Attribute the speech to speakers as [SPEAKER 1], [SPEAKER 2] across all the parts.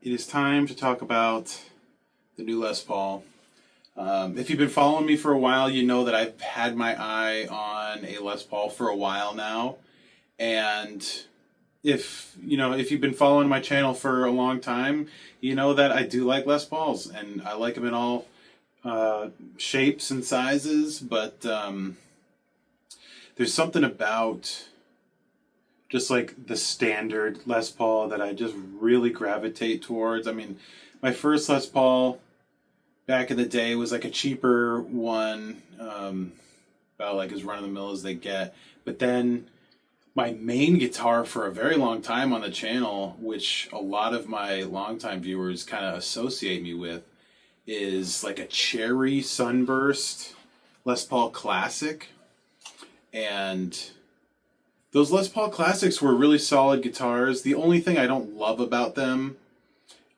[SPEAKER 1] it is time to talk about the new Les Paul. If you've been following me for a while, you know that I've had my eye on a Les Paul for a while now. And if you've been following my channel for a long time, you know that I do like Les Pauls, and I like them in all shapes and sizes. But there's something about just like the standard Les Paul that I just really gravitate towards. I mean, my first Les Paul back in the day was like a cheaper one, about like as run-of-the-mill as they get. But then my main guitar for a very long time on the channel, which a lot of my longtime viewers kind of associate me with, is like a Cherry Sunburst Les Paul Classic. And those Les Paul Classics were really solid guitars. The only thing I don't love about them,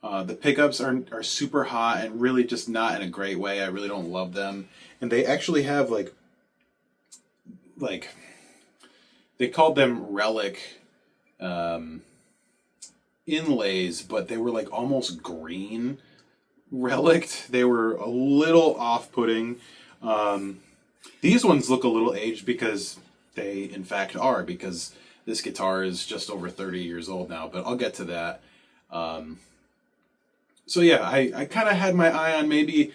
[SPEAKER 1] the pickups are super hot and really just not in a great way. I really don't love them. And they actually have like they called them relic inlays, but they were like almost green relic. They were a little off-putting. These ones look a little aged because they in fact are, because this guitar is just over 30 years old now, but I'll get to that. So yeah, I kind of had my eye on maybe,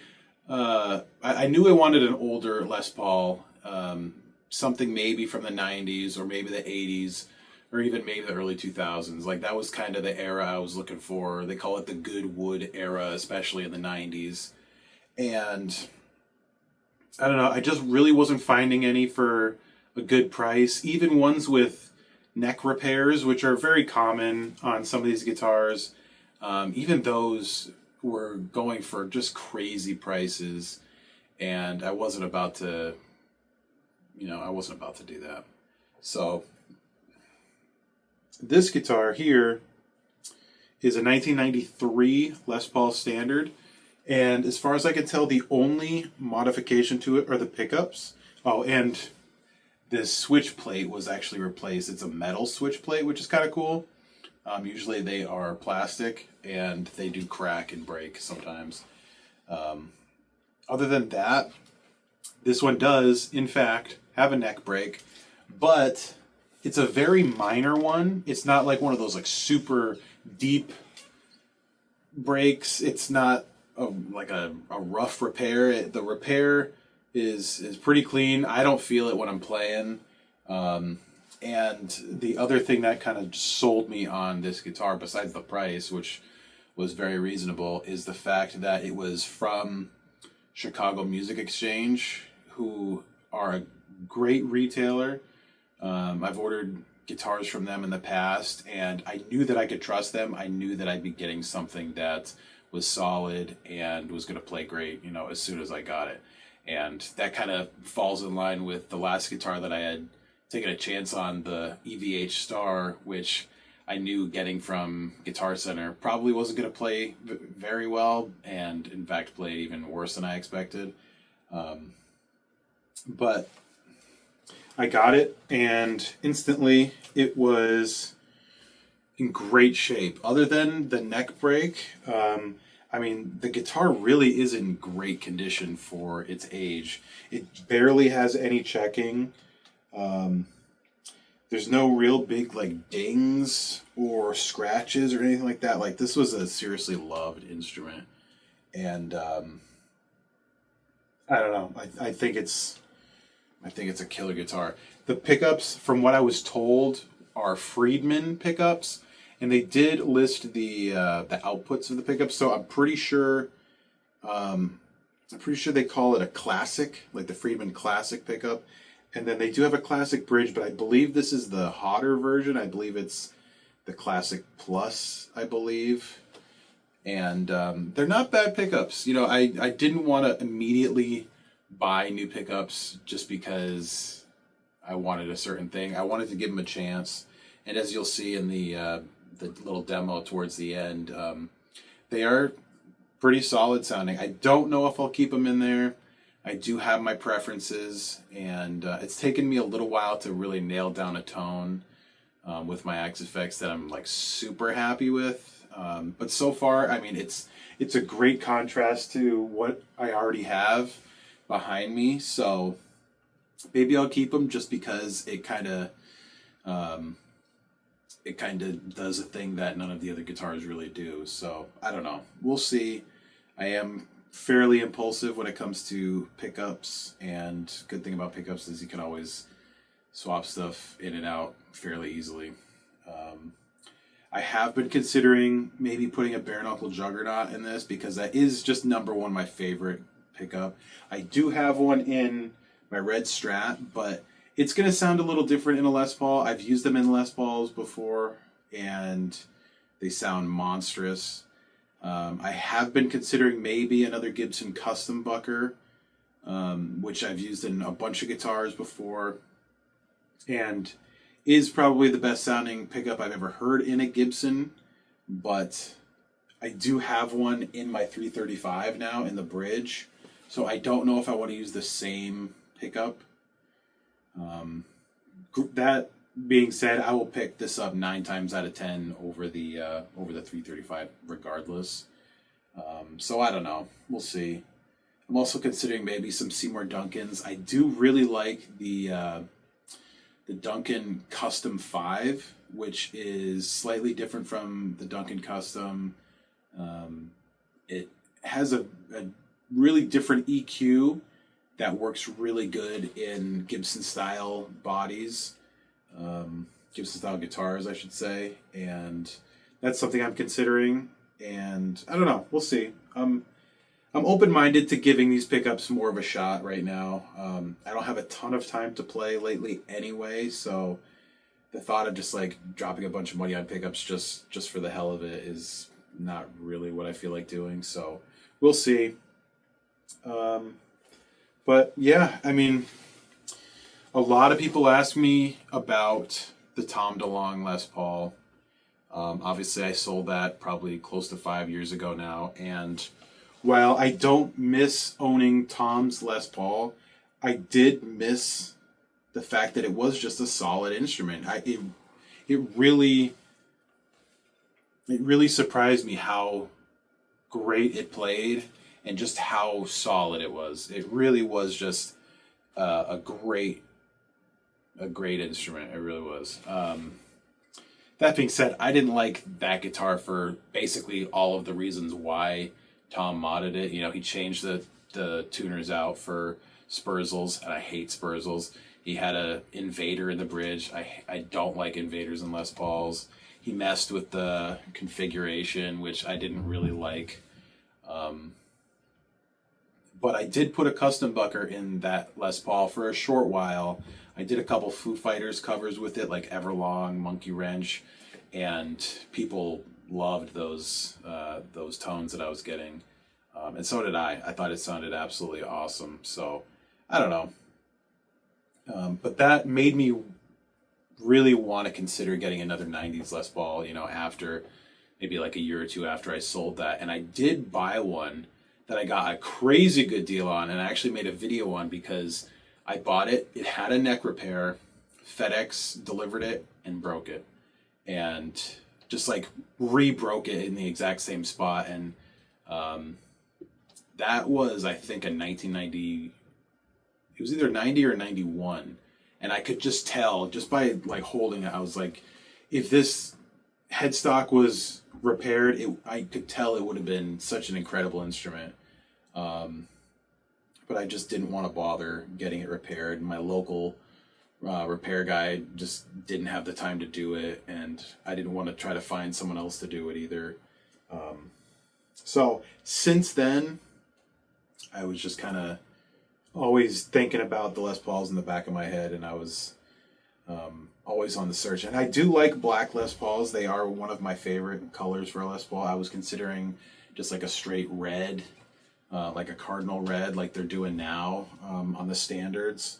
[SPEAKER 1] I knew I wanted an older Les Paul, something maybe from the 90s or maybe the 80s or even maybe the early 2000s. Like that was kind of the era I was looking for. They call it the good wood era, especially in the 90s. And I don't know, I just really wasn't finding any for a good price. Even ones with neck repairs, which are very common on some of these guitars, even those were going for just crazy prices, and I wasn't about to do that. So this guitar here is a 1993 Les Paul Standard, and as far as I can tell, the only modification to it are the pickups. Oh, and this switch plate was actually replaced. It's a metal switch plate, which is kind of cool. Usually they are plastic, and they do crack and break sometimes. Other than that, this one does, in fact, have a neck break, but it's a very minor one. It's not like one of those like super deep breaks. It's not like a rough repair. The repair is pretty clean. I don't feel it when I'm playing. And the other thing that kind of sold me on this guitar, besides the price, which was very reasonable, is the fact that it was from Chicago Music Exchange, who are a great retailer. I've ordered guitars from them in the past, and I knew that I could trust them. I knew that I'd be getting something that was solid and was going to play great, as soon as I got it. And that kind of falls in line with the last guitar that I had taken a chance on, the EVH Star, which I knew getting from Guitar Center probably wasn't going to play very well, and in fact played even worse than I expected. But I got it, and instantly it was in great shape. Other than the neck break, the guitar really is in great condition for its age. It barely has any checking. There's no real big like dings or scratches or anything like that. Like, this was a seriously loved instrument, and I don't know. I think it's a killer guitar. The pickups, from what I was told, are Friedman pickups, and they did list the outputs of the pickups. So I'm pretty sure they call it a classic, like the Friedman Classic pickup. And then they do have a Classic bridge, but I believe this is the hotter version. I believe it's the Classic Plus, I believe. And they're not bad pickups. I didn't want to immediately buy new pickups just because I wanted a certain thing. I wanted to give them a chance. And as you'll see in the little demo towards the end, they are pretty solid sounding. I don't know if I'll keep them in there. I do have my preferences, and it's taken me a little while to really nail down a tone with my AxeFX that I'm like super happy with. But so far, I mean, it's a great contrast to what I already have behind me. So maybe I'll keep them just because it kind of does a thing that none of the other guitars really do. So I don't know. We'll see. I am fairly impulsive when it comes to pickups, and good thing about pickups is you can always swap stuff in and out fairly easily. I have been considering maybe putting a bare knuckle juggernaut in this because that is just number one my favorite pickup. I do have one in my red Strat, but it's going to sound a little different in a Les Paul. I've used them in Les Pauls before, and they sound monstrous. I have been considering maybe another Gibson custom bucker, which I've used in a bunch of guitars before, and is probably the best sounding pickup I've ever heard in a Gibson. But I do have one in my 335 now in the bridge, so I don't know if I want to use the same pickup. That being said, I will pick this up 9 times out of 10 over the 335 regardless. So I don't know. We'll see. I'm also considering maybe some Seymour Duncans. I do really like the Duncan Custom 5, which is slightly different from the Duncan Custom. It has a really different EQ that works really good in Gibson style bodies, Gibson style guitars, I should say, and that's something I'm considering. And I don't know, we'll see. I'm open-minded to giving these pickups more of a shot right now. I don't have a ton of time to play lately anyway, so the thought of just like dropping a bunch of money on pickups just for the hell of it is not really what I feel like doing. So we'll see. But yeah, I mean, a lot of people ask me about the Tom DeLonge Les Paul. Obviously, I sold that probably close to 5 years ago now. And while I don't miss owning Tom's Les Paul, I did miss the fact that it was just a solid instrument. It really surprised me how great it played and just how solid it was. It really was just a great instrument. It really was. That being said, I didn't like that guitar for basically all of the reasons why Tom modded it. You know, he changed the tuners out for Spurzels, and I hate Spurzels. He had a Invader in the bridge. I don't like Invaders in Les Pauls. He messed with the configuration, which I didn't really like. But I did put a custom bucker in that Les Paul for a short while. I did a couple Foo Fighters covers with it, like Everlong, Monkey Wrench, and people loved those tones that I was getting. And so did I. I thought it sounded absolutely awesome. So, I don't know. But that made me really want to consider getting another 90s Les Paul, you know, after maybe like a year or two after I sold that. And I did buy one that I got a crazy good deal on, and I actually made a video on because I bought it. It had a neck repair. FedEx delivered it and broke it. And just like re-broke it in the exact same spot. And that was, I think, a 1990... It was either 90 or 91. And I could just tell, just by like holding it, I was like, if this headstock was repaired, I could tell it would have been such an incredible instrument. But I just didn't want to bother getting it repaired. My local repair guy just didn't have the time to do it, and I didn't want to try to find someone else to do it either. So since then, I was just kind of always thinking about the Les Pauls in the back of my head, and I was always on the search. And I do like black Les Pauls. They are one of my favorite colors for a Les Paul. I was considering just like a straight red, like a cardinal red, like they're doing now on the standards.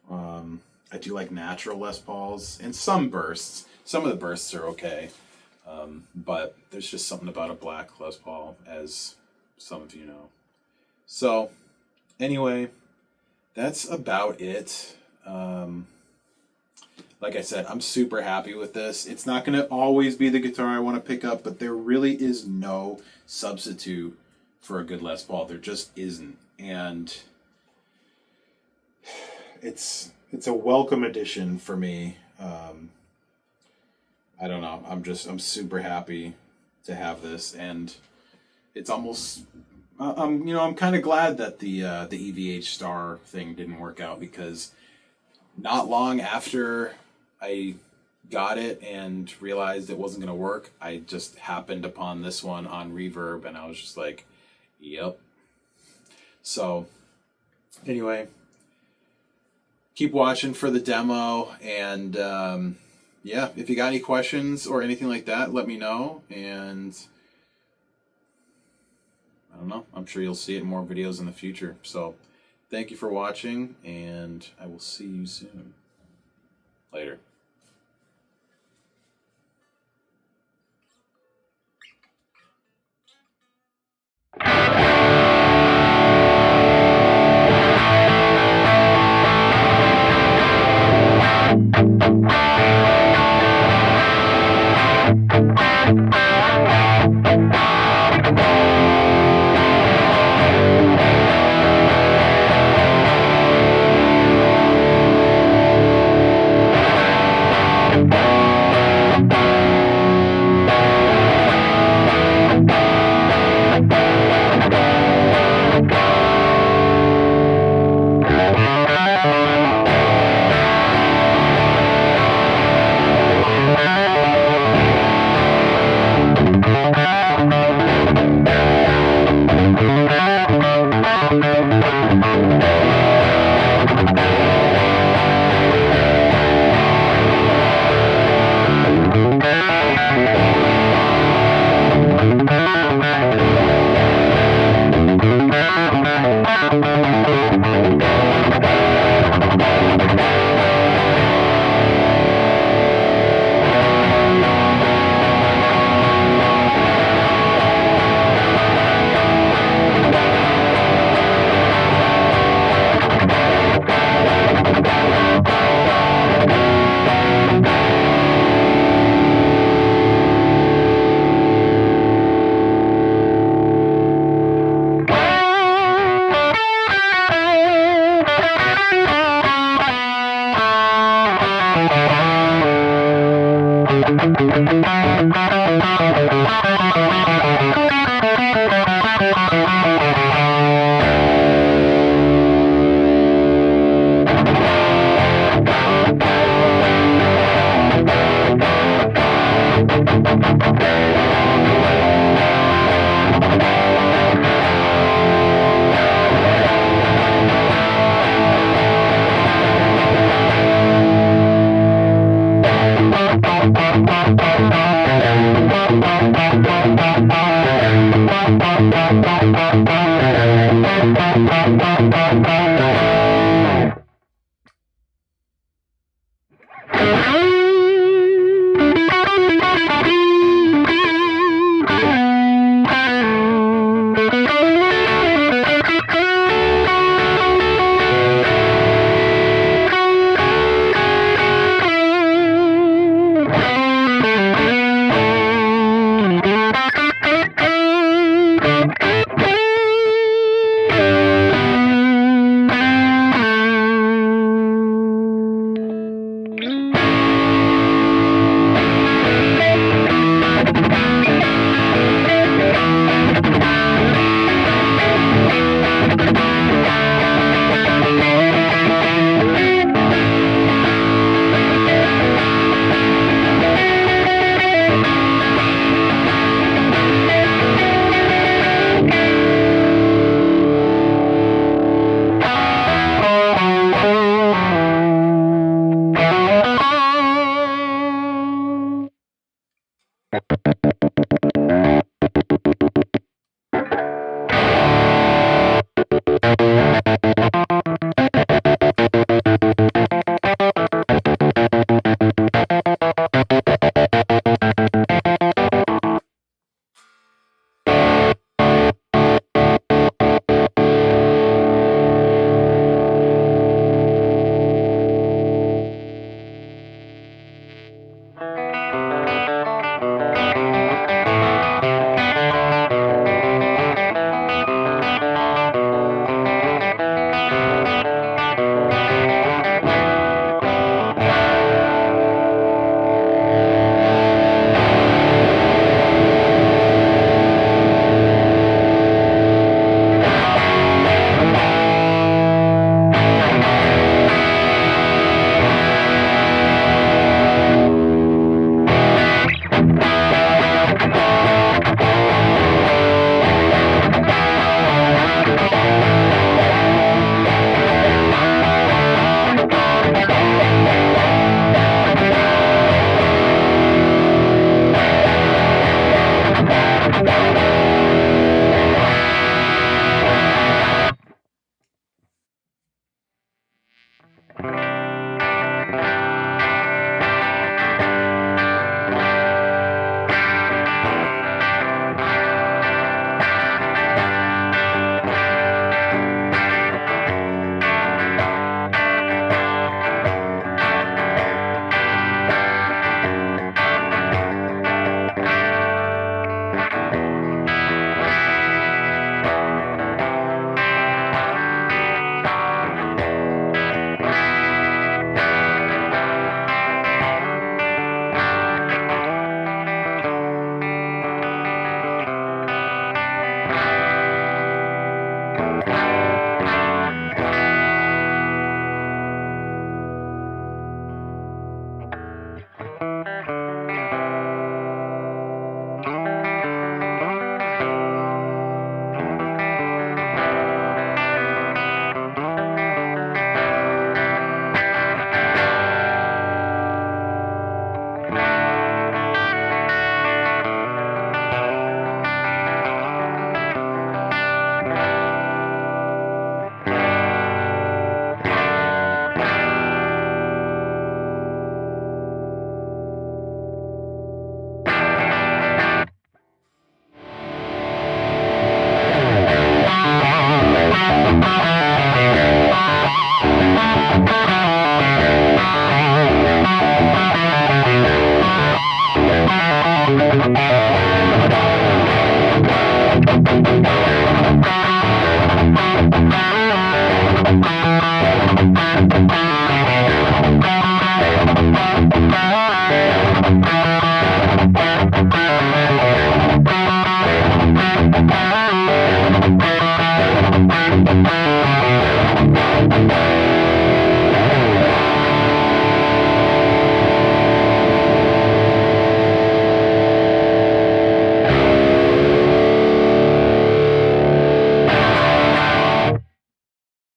[SPEAKER 1] I do like natural Les Pauls and some bursts. Some of the bursts are okay, but there's just something about a black Les Paul, as some of you know. So anyway, that's about it. like I said, I'm super happy with this. It's not going to always be the guitar I want to pick up, but there really is no substitute for a good Les Paul. There just isn't. And it's a welcome addition for me. I don't know. I'm super happy to have this, and it's almost, I'm kind of glad that the EVH Star thing didn't work out, because not long after I got it and realized it wasn't going to work, I just happened upon this one on Reverb, and I was just like, yep. So anyway, keep watching for the demo, and yeah, if you got any questions or anything like that, let me know, and I don't know, I'm sure you'll see it in more videos in the future. So thank you for watching, and I will see you soon. Later.